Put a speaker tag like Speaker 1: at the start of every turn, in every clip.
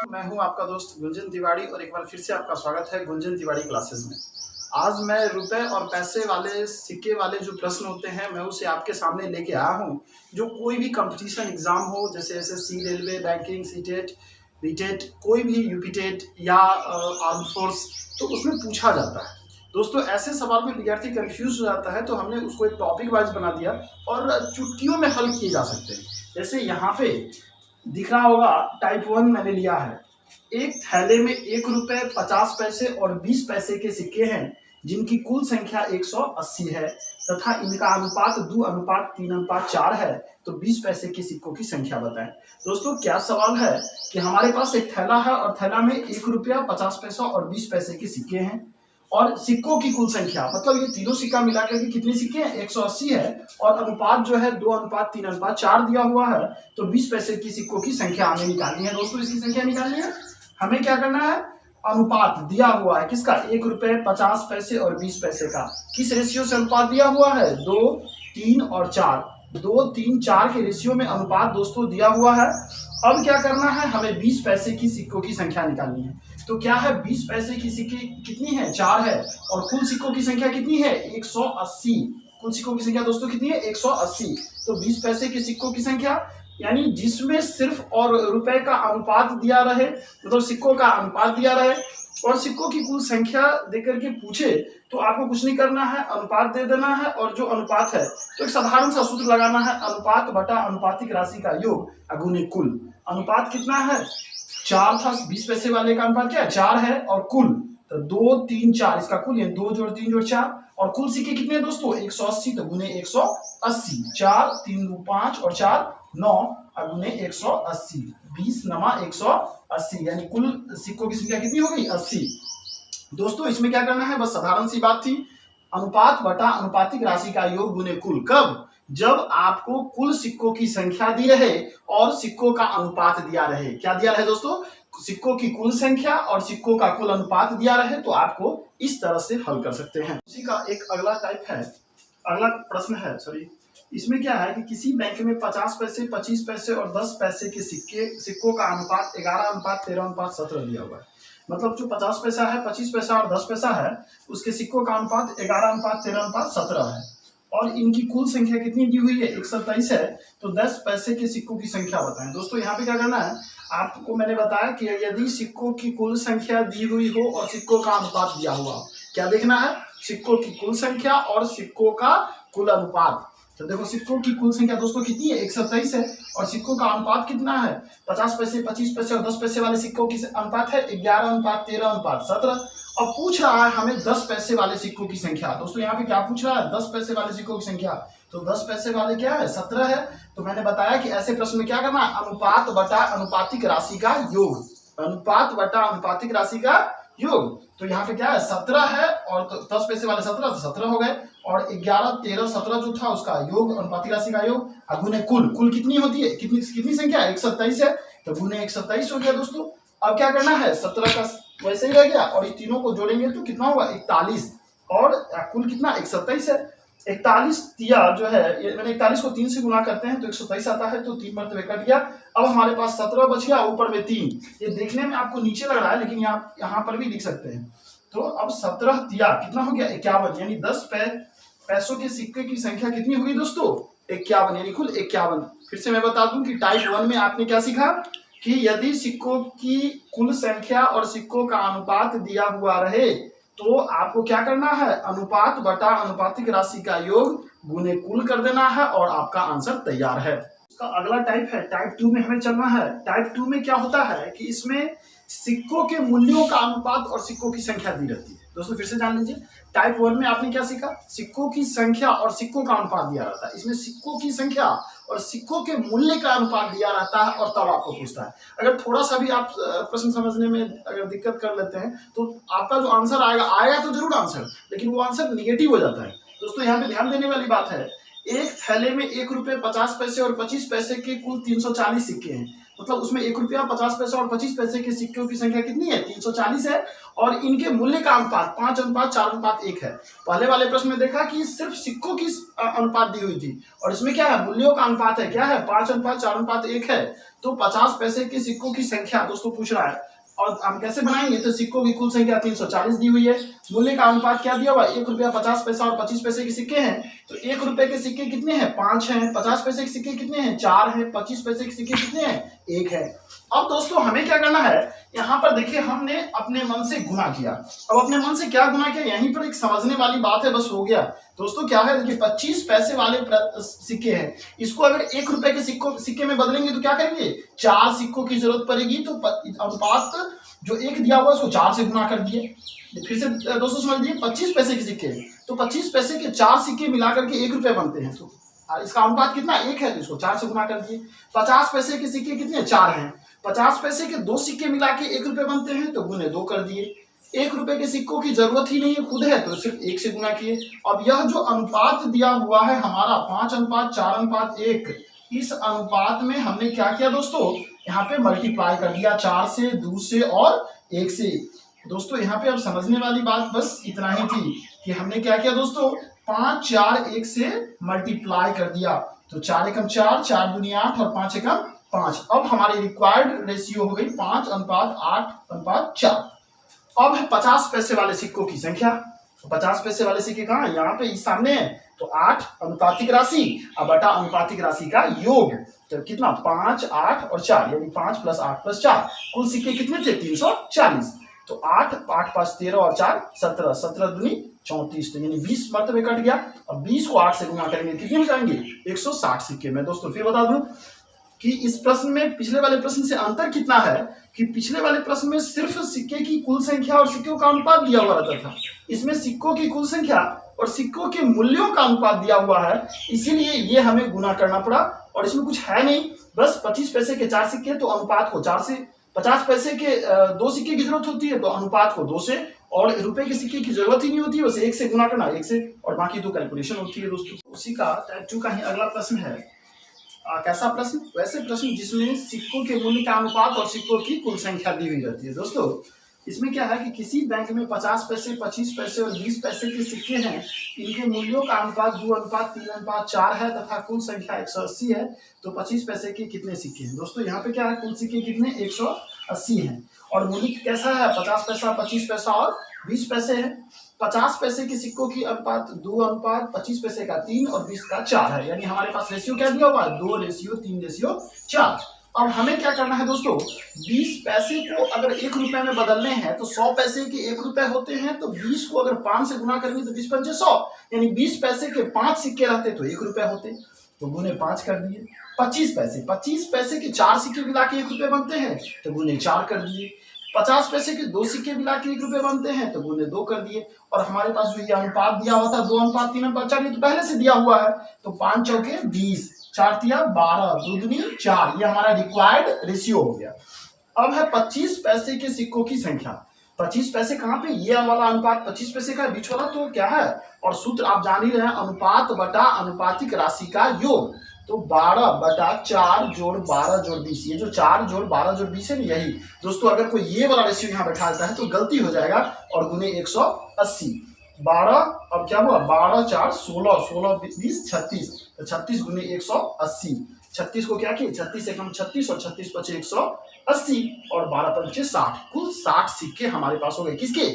Speaker 1: मैं हूं आपका दोस्त गुंजन तिवारी और एक बार फिर से आपका स्वागत है गुंजन तिवारी क्लासेस में। आज मैं रुपए और पैसे वाले सिक्के वाले जो प्रश्न होते हैं मैं उसे आपके सामने लेके आया हूं, जो कोई भी कंपटीशन एग्जाम हो, जैसे एसएससी, रेलवे, बैंकिंग, सीटेट, बीटेट, कोई भी यूपीटेट या आर्म फोर्स, तो उसमें पूछा जाता है। दोस्तों ऐसे सवाल में विद्यार्थी कंफ्यूज हो जाता है, तो हमने उसको एक टॉपिक वाइज बना दिया और चुटकियों में हल किए जा सकते हैं। जैसे यहाँ पे दिख रहा होगा टाइप 1 मैंने लिया है। एक थैले में 1 रुपए 50 पैसे और 20 पैसे के सिक्के हैं, जिनकी कुल संख्या 180 है तथा इनका अनुपात 2:3:4 है। तो 20 पैसे के सिक्कों की संख्या बताएं। दोस्तों क्या सवाल है कि हमारे पास एक थैला है और थैला में 1 रुपया 50 पैसा और 20 पैसे के सिक्के हैं और सिक्कों की कुल संख्या, मतलब ये तीनों सिक्का मिलाकर के कितने सिक्के हैं, 180 है और अनुपात जो है 2:3:4 दिया हुआ है। तो 20 पैसे की सिक्कों की संख्या हमें निकालनी है। दोस्तों इसकी संख्या निकालनी है, हमें क्या करना है, अनुपात दिया हुआ है किसका, 1 रुपए 50 पैसे और 20 पैसे का। किस रेशियो से अनुपात दिया हुआ है, 2, 3 और 4। 2, 3, 4 के रेशियो में अनुपात दोस्तों दिया हुआ है। अब क्या करना है, हमें 20 पैसे की सिक्कों की संख्या निकालनी है। तो क्या है, 20 पैसे की सिक्के कितनी है, 4 है और कुल सिक्कों की संख्या कितनी है, 180। कुल सिक्कों की संख्या दोस्तों कितनी है, 180। तो 20 पैसे के सिक्कों की संख्या, यानी जिसमें सिर्फ और रुपए का अनुपात दिया रहे, मतलब सिक्कों का अनुपात दिया रहे और सिक्कों की कुल संख्या देकर के पूछे, तो आपको कुछ नहीं करना है, अनुपात दे देना है और जो अनुपात है तो एक साधारण सा सूत्र लगाना है, अनुपात बटा अनुपातिक राशि का योग अगुने कुल। अनुपात कितना है, 4 था, 20 पैसे वाले का अनुपात क्या है, 4 है और कुल तो 2, 3, 4 इसका कुल, यानी 2 जोड़ 3 जोड़ 4 और कुल सिक्के कितने हैं दोस्तों, 180 तो गुने 180, 4, 3, 5 और 4, 9 गुने 180, 20 नमा 180, यानी कुल सिक्कों की संख्या कितनी हो गई, 80। दोस्तों इसमें क्या करना है, बस साधारण सी बात थी, अनुपात बटा अनुपातिक राशि का योग गुने कुल। कब, जब आपको कुल सिक्कों की संख्या दी रहे और सिक्कों का अनुपात दिया रहे। क्या दिया रहे दोस्तों, सिक्कों की कुल संख्या और सिक्कों का कुल अनुपात दिया रहे, तो आपको इस तरह से हल कर सकते हैं। उसी का एक अगला टाइप है, अगला प्रश्न है, सॉरी, इसमें क्या है कि किसी बैंक में 50 पैसे, 25 पैसे और 10 पैसे के सिक्कों का अनुपात 11:13:17 दिया हुआ है। मतलब जो 50 पैसा है, 25 पैसा और 10 पैसा है, उसके सिक्कों का अनुपात 11:13:17 है और इनकी कुल संख्या कितनी दी हुई है, 127 है। तो 10 पैसे के सिक्कों की संख्या बताएं। दोस्तों यहाँ पे क्या करना है, आपको मैंने बताया कि यदि सिक्कों की कुल संख्या दी हुई हो और सिक्कों का अनुपात दिया हुआ हो, क्या देखना है, सिक्कों की कुल संख्या और सिक्कों का कुल अनुपात। तो देखो सिक्कों की कुल संख्या दोस्तों कितनी है, 127 है और सिक्कों का अनुपात कितना है, 50 पैसे, 25 पैसे और 10 पैसे वाले सिक्कों की अनुपात है 11:13:17। अब पूछ रहा है हमें 10 पैसे वाले सिक्कों की संख्या। दोस्तों यहाँ पे क्या पूछ रहा है, 10 पैसे वाले सिक्कों की संख्या। तो 10 पैसे वाले क्या है, 17 है। तो मैंने बताया कि ऐसे प्रश्न में क्या करना है, अनुपात बटा अनुपातिक राशि का योग, अनुपात बटा अनुपातिक राशि का योग। तो यहाँ पे क्या है, 17 है और 10 पैसे वाले 17, तो 17 हो गए और 11, 13, 17 जो था उसका योग, अनुपातिक राशि का योग अगुने कुल। कुल कितनी होती है, कितनी संख्या, 127 है, तो गुने 127 हो गया दोस्तों। अब क्या करना है, 17 का वैसे ही रह गया और ये तीनों को जोड़ेंगे तो कितना होगा, 41 और कुल कितना, 127 है। 41 तिया जो है, मैंने 41 को 3 से गुना करते हैं तो 127 आता है, तो 3 मरतबे कट गया। अब हमारे पास 17 बच गया, ऊपर में 3। ये देखने में आपको नीचे लग रहा है लेकिन यहाँ पर भी लिख सकते हैं। तो अब 17 तिया कितना हो गया, 51, यानी 10 पैसों के सिक्के की संख्या कितनी होगी दोस्तों, 51, यानी कुल 51। फिर से मैं बता दूं कि टाइप 1 में आपने क्या सीखा कि यदि सिक्कों की कुल संख्या और सिक्कों का अनुपात दिया हुआ रहे तो आपको क्या करना है, अनुपात बटा अनुपातिक राशि का योग गुने कुल कर देना है और आपका आंसर तैयार है। इसका अगला टाइप है, टाइप 2 में हमें चलना है। टाइप 2 में क्या होता है कि इसमें सिक्कों के मूल्यों का अनुपात और सिक्कों की संख्या दी रहती है। दोस्तों फिर से जान लीजिए, टाइप 1 में आपने क्या सीखा, सिक्कों की संख्या और सिक्कों का अनुपात दिया रहता है। इसमें सिक्कों की संख्या और सिक्कों के मूल्य का अनुपात दिया रहता है और तब आपको पूछता है। अगर थोड़ा सा भी आप प्रश्न समझने में अगर दिक्कत कर लेते हैं तो आपका जो आंसर आएगा तो जरूर आंसर, लेकिन वो आंसर निगेटिव हो जाता है। दोस्तों यहाँ पे ध्यान देने वाली बात है, एक थैले में 1 रुपए 50 पैसे और 25 पैसे के कुल 340 सिक्के हैं, मतलब उसमें 1 रुपया 50 पैसा और 25 पैसे के सिक्कों की संख्या कितनी है? 340 है। और इनके मूल्य का अनुपात 5:4:1 है। पहले वाले प्रश्न में देखा कि सिर्फ सिक्कों की अनुपात दी हुई थी, और इसमें क्या है? मूल्यों का अनुपात है। क्या है? 5:4:1 है। तो 50 पैसे के सिक्कों की संख्या दोस्तों पूछ रहा है, और हम कैसे बनाएंगे? तो सिक्कों की कुल संख्या 340 दी हुई है। मूल्य का अनुपात क्या दिया हुआ? 1 रुपया 50 पैसा और 25 पैसे के सिक्के हैं। तो 1 रुपए के सिक्के कितने हैं? 5 हैं। 50 पैसे के सिक्के कितने हैं? 4 हैं। 25 पैसे के सिक्के कितने हैं? 1 है। अब दोस्तों हमें क्या करना है? यहाँ पर देखिए, हमने अपने मन से गुना किया। अब अपने मन से क्या गुना किया? यहीं पर एक समझने वाली बात है, बस हो गया। दोस्तों क्या है, देखिए 25 पैसे वाले सिक्के हैं, इसको अगर 1 रुपए के सिक्के में बदलेंगे तो क्या करेंगे? 4 सिक्कों की जरूरत पड़ेगी। तो अनुपात जो 1 दिया हुआ उसको 4 से गुना कर दिए। फिर से दोस्तों समझ लीजिए, 25 पैसे के सिक्के, तो 25 पैसे के 4 सिक्के मिलाकर के 1 रुपए बनते हैं। तो इसका अनुपात कितना? 1 है, तो इसको 4 से गुना कर दिए। 50 पैसे के सिक्के कितने? 4 हैं। 50 पैसे के 2 सिक्के मिला के 1 रुपए बनते हैं, तो गुने 2 कर दिए। 1 रुपए के सिक्कों की जरूरत ही नहीं है, खुद है, तो सिर्फ 1 से गुना किए। अब यह जो अनुपात दिया हुआ है हमारा 5:4:1, इस अनुपात में हमने क्या किया दोस्तों? यहाँ पे मल्टीप्लाई कर दिया 4 से, 2 से और 1 से। दोस्तों यहाँ पे अब समझने वाली बात बस इतना ही थी कि हमने क्या किया दोस्तों? 5, 4, 1 से मल्टीप्लाई कर दिया। तो 4 एकम 4, 4 दूनी 8 और 5 एकम 5। अब हमारी रिक्वायर्ड रेशियो हो गई 5:8:4। अब है 50 पैसे वाले सिक्कों की संख्या। तो 50 पैसे वाले सिक्के कहाँ? यहाँ पे इस सामने है। तो 8 अनुपातिक राशि और बटा अनुपातिक राशि का योग, तो कितना? 5, 8 और 4, यानी 5 + 8 + 4। कुल सिक्के कितने थे? 340। तो 8, 8 × 5 13 और 4 17, 17 दूनी 34, तो यानी 20 मरतबे कट गया। और 20 को 8 से गुना करेंगे, कितने हो जाएंगे? 160 सिक्के। मैं दोस्तों फिर बता दूं कि इस प्रश्न में पिछले वाले प्रश्न से अंतर कितना है कि पिछले वाले प्रश्न में सिर्फ सिक्के की कुल संख्या और सिक्कों का अनुपात दिया हुआ रहता था। इसमें सिक्कों की कुल संख्या और सिक्कों के मूल्यों का अनुपात दिया हुआ है, इसीलिए ये हमें गुना करना पड़ा। और इसमें कुछ है नहीं, बस 25 पैसे के 4 सिक्के, तो अनुपात को 4 से, 50 पैसे के 2 सिक्के की जरूरत होती है, तो अनुपात को 2 से, और रुपए के सिक्के की जरूरत ही नहीं होती है, बस 1 से गुना करना, 1 से, और बाकी तो कैलकुलेशन होती है दोस्तों। उसी का टाइप 2 का ही अगला प्रश्न है। कैसा प्रश्न? वैसे प्रश्न जिसमें सिक्कों के मूल्य का अनुपात और सिक्कों की कुल संख्या दी हुई रहती है। दोस्तों इसमें क्या है कि किसी बैंक में 50 पैसे, 25 पैसे और 20 पैसे के सिक्के हैं, इनके मूल्यों का अनुपात 2:3:4 है तथा कुल संख्या 180 है। तो 25 पैसे के कितने सिक्के हैं? दोस्तों यहाँ पे क्या है? कुल सिक्के कितने? 180 हैं। और मूल्य कैसा है? 50 पैसा, 25 पैसा और 20 पैसे है। 50 पैसे के सिक्कों की अनुपात 2:, 25 पैसे का 3 और 20 का 4 है, यानी हमारे पास रेशियो क्या दिया हुआ है? 2:3:4। अब हमें क्या करना है दोस्तों? 20 पैसे को अगर 1 रुपए में बदलने हैं तो 100 पैसे के 1 रुपए होते हैं, तो 20 को अगर 5 से गुना करेंगे तो 20 × 5 = 100, यानी 20 पैसे के 5 सिक्के रहते तो 1 रुपए होते, तो गुने 5 कर दिए। 25 पैसे के 4 सिक्के मिला के 1 रुपए बनते हैं, तो गुने 4 कर दिए। 50 पैसे के 2 सिक्के मिला के 1 रुपए बनते हैं, तो गुने 2 कर दिए। और हमारे पास जो ये अनुपात दिया हुआ था 2:3:4, ये तो पहले से दिया हुआ है, तो 5 चौके 20, 4 तिया 12, 2 दूनी 4, ये हमारा रिक्वायर्ड रेशियो हो गया। अब है 25 पैसे के सिक्कों की संख्या। 25 पैसे कहाँ पे? ये वाला अनुपात 25 पैसे का बीच वाला तो क्या है? और सूत्र आप जान ही रहे हैं, अनुपात बटा अनुपातिक राशि का योग। तो 12/4 + 12 + 20, ये जो 4 + 12 + 20 है ना, यही दोस्तों अगर कोई ये वाला रेशियो यहाँ बैठा देता है तो गलती हो जाएगा, और गुने 180। 12, अब क्या हुआ? 12 × 4 = 16, 16 × 20 = 36, तो 36 गुने 180। 36 को क्या किए? 36 एकम 36 और 36 × 5 = 180 और 12 × 5 = 60। कुल 60 सिक्के हमारे पास हो गए। किसके?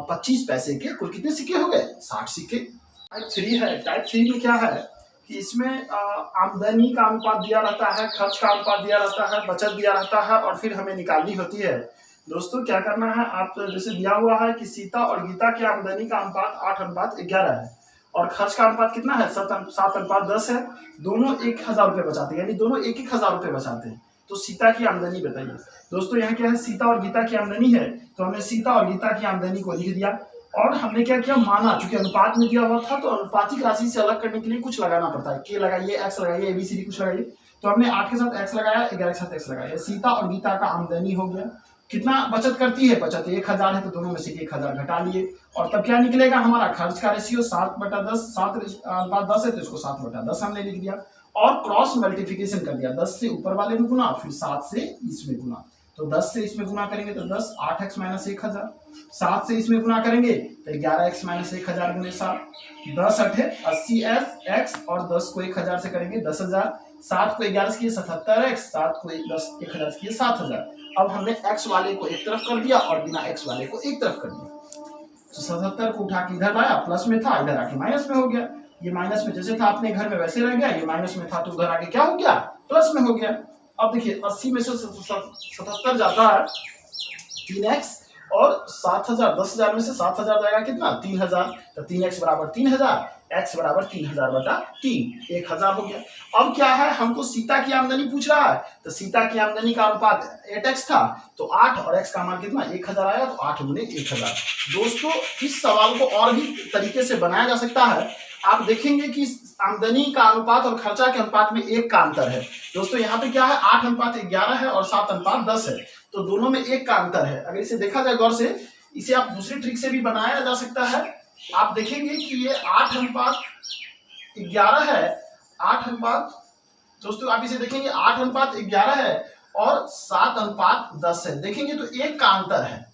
Speaker 1: 25 पैसे के कुल कितने सिक्के हो गए? 60 सिक्के। टाइप 3 है। टाइप 3 में क्या है कि इसमें आमदनी का अनुपात दिया रहता है, खर्च का अनुपात दिया रहता है, बचत दिया रहता है, और फिर हमें निकालनी होती है। दोस्तों क्या करना है? आप जैसे दिया हुआ है कि सीता और गीता की आमदनी का अनुपात 8:11 है, और खर्च का अनुपात कितना है? 7:10 है। दोनों 1000 रुपये बचाते हैं, यानी दोनों 1000 रुपये बचाते हैं। तो सीता की आमदनी बताइए। दोस्तों यहाँ क्या है? सीता और गीता की आमदनी है, तो हमने सीता और गीता की आमदनी को लिख दिया। और हमने क्या किया? माना, चूंकि अनुपात में दिया हुआ था तो अनुपातिक राशि से अलग करने के लिए कुछ लगाना पड़ता है। के लगाइए, एक्स लगाइए, ABCD कुछ लगाइए। तो हमने 8 के साथ एक्स लगाया, 11 के साथ एक्स लगाया। सीता और गीता का आमदनी हो गया। कितना बचत करती है? बचत 1000 है, तो दोनों में से 1000 घटा लिए। और तब क्या निकलेगा? हमारा खर्च का रेशियो 7/10, 7/10 है तो इसको 7/10 हमने लिख दिया। और क्रॉस मल्टीप्लिकेशन कर दिया, 10 से ऊपर वाले में गुना, फिर 7 से इसमें गुना। तो 10 से इसमें गुना करेंगे तो 10, 8x माइनस 1000, 7 से इसमें गुना करेंगे तो 11x माइनस 1000 गुने 7, 10 8 80x और 10 को 1000 से करेंगे 10,000, 7 को 11 से किए 77x, 7 को 1000 से किए 7000। अब हमने x वाले को एक तरफ कर दिया और बिना x वाले को एक तरफ कर दिया। तो 77 को उठा के इधर लाया, प्लस में था, इधर आके माइनस में हो गया। ये माइनस में जैसे था अपने घर में वैसे रह गया, ये माइनस में था तो उधर आके क्या हो गया, प्लस में हो गया। अब देखिए 80 में से 77 जाता है 3x और 7000, 10,000 में से 7000 जाएगा कितना, 3000, तो 3x बराबर 3000, x बराबर 3000 बटा 3, 1000 हो गया। अब क्या है, हमको सीता की आमदनी पूछ रहा है, तो सीता की आमदनी का अनुपात 8x था, तो 8 और x का मान कितना 1000 आया, तो 8 गुने 1000। दोस्तों इस सवाल को और भी तरीके से बनाया जा सकता है। आप देखेंगे कि आमदनी का अनुपात और खर्चा के अनुपात में 1 का अंतर है। दोस्तों यहाँ पे क्या है, 8:11 है और 7:10 है, तो दोनों में 1 का अंतर है। अगर इसे देखा जाए गौर से, इसे आप दूसरी ट्रिक से भी बनाया जा सकता है। आप देखेंगे कि ये 8:11 है, दोस्तों आप इसे देखेंगे 8:11 है और 7:10 है। देखेंगे तो 1 का अंतर है।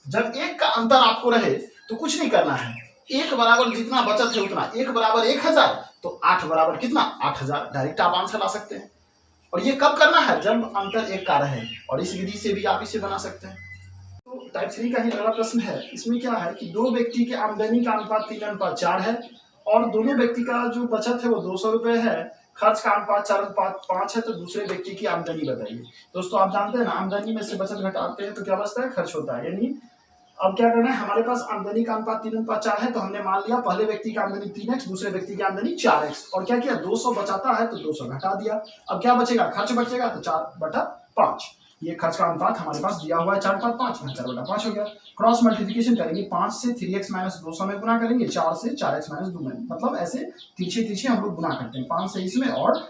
Speaker 1: जब 1 का अंतर आपको रहे तो कुछ नहीं करना है, 1 बराबर जितना बचत है उतना, 1 बराबर 1000, तो 8 बराबर कितना 8000, डायरेक्ट आप आंसर ला सकते हैं। और ये कब करना है, जब अंतर 1 का रहे, और इस विधि से भी आप इसे बना सकते हैं। तो टाइप 3 का ही अगला प्रश्न है। इसमें क्या है कि दो व्यक्ति के आमदनी का अनुपात 3:4 है और दोनों व्यक्ति का जो बचत है वो 200 रुपए है, खर्च का अनुपात 4:5 है, तो दूसरे व्यक्ति की आमदनी बताइए। दोस्तों आप जानते हैं ना, आमदनी में से बचत घटाते हैं तो क्या बचता है, खर्च होता है। यानी अब क्या करना है, हमारे पास आमदनी का अनुपात 3:4 है, तो हमने मान लिया पहले व्यक्ति की आमदनी 3x, दूसरे व्यक्ति की आमदनी 4x, और क्या किया 200 बचाता है तो 200 घटा दिया। अब क्या बचेगा, खर्च बचेगा, तो 4/5। ये खर्च का अनुपात हमारे पास दिया हुआ है 4/5, 4/5 हो गया। क्रॉस मल्टीप्लिकेशन करेंगे, 5 से 3x माइनस 200 में गुना करेंगे, 4 से 4x माइनस 2 में, मतलब ऐसे पीछे हम लोग गुना करते हैं, 5 से इसमें और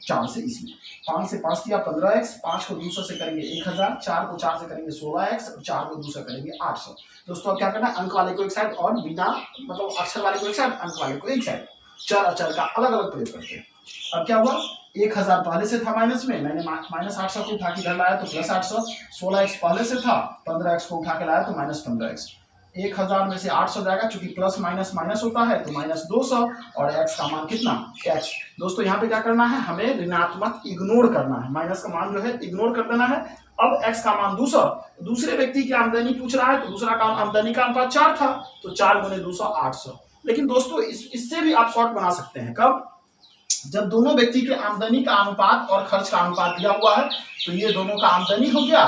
Speaker 1: 4 से इसमें। 5 से 5 किया 15x, 5 को 200 से करेंगे 1000, 4 को 4 से करेंगे 16x, और 4 को 2 से करेंगे 800। दोस्तों अब क्या करना है, अंक वाले को एक साइड और बिना मतलब अक्षर वाले को एक साइड, अंक वाले को एक साइड, चर अचर का अलग अलग प्रयोग करते हैं। अब क्या हुआ, 1000 पहले से था माइनस में, मैंने माइनस 800 को उठा के इधर लाया तो प्लस 800, 16x पहले से था, 15x को उठा के लाया तो माइनस 15x, 1000 में से 800 जाएगा, चूंकि प्लस माइनस माइनस होता है तो माइनस 200, और x का मान कितना x। दोस्तों यहाँ पे क्या करना है, हमें ऋणात्मक इग्नोर करना है, माइनस का मान जो है इग्नोर कर देना है। अब x का मान 200, दूसरे व्यक्ति की आमदनी पूछ रहा है, तो दूसरा का आमदनी का अनुपात 4 था, तो 4 गुने 200 800। लेकिन दोस्तों इससे भी आप शॉर्ट बना सकते हैं, कब, जब दोनों व्यक्ति के आमदनी का अनुपात और खर्च का अनुपात दिया हुआ है, तो ये दोनों का आमदनी हो गया,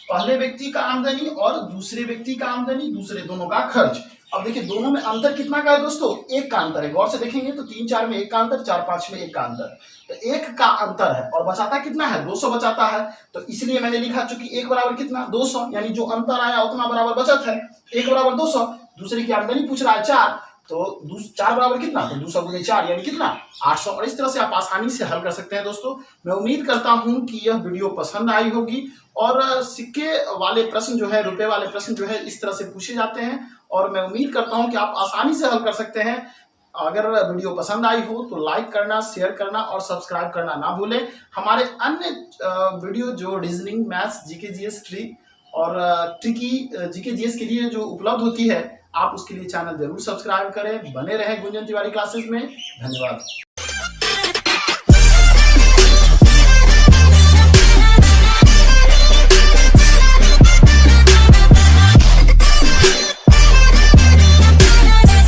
Speaker 1: पहले व्यक्ति का आमदनी और दूसरे व्यक्ति का आमदनी, दूसरे दोनों का खर्च। अब देखिए दोनों में अंतर कितना का है दोस्तों, 1 का अंतर है। गौर से देखेंगे तो 3 4 में 1 का अंतर, 4 5 में 1 का अंतर, तो 1 का अंतर है, और बचाता कितना है, 200 बचाता है, तो इसलिए मैंने लिखा चूंकि 1 बराबर कितना 200, यानी जो अंतर आया उतना बराबर बचत है, 1 बराबर 200, दूसरे की आमदनी पूछ रहा है 4, तो 4 बराबर कितना, तो 200 गुने 4 यानी कितना 800। और इस तरह से आप आसानी से हल कर सकते हैं। दोस्तों मैं उम्मीद करता हूं कि यह वीडियो पसंद आई होगी, और सिक्के वाले प्रश्न जो है, रुपए वाले प्रश्न जो है, इस तरह से पूछे जाते हैं, और मैं उम्मीद करता हूं कि आप आसानी से हल कर सकते हैं। अगर वीडियो पसंद आई हो तो लाइक करना, शेयर करना और सब्सक्राइब करना ना भूलें। हमारे अन्य वीडियो जो reasoning, maths, GK GS trick और ट्रिकी जीके जीएस के लिए जो उपलब्ध होती है, आप उसके लिए चैनल जरूर सब्सक्राइब करें। बने रहें गुंजन तिवारी क्लासेस में। धन्यवाद।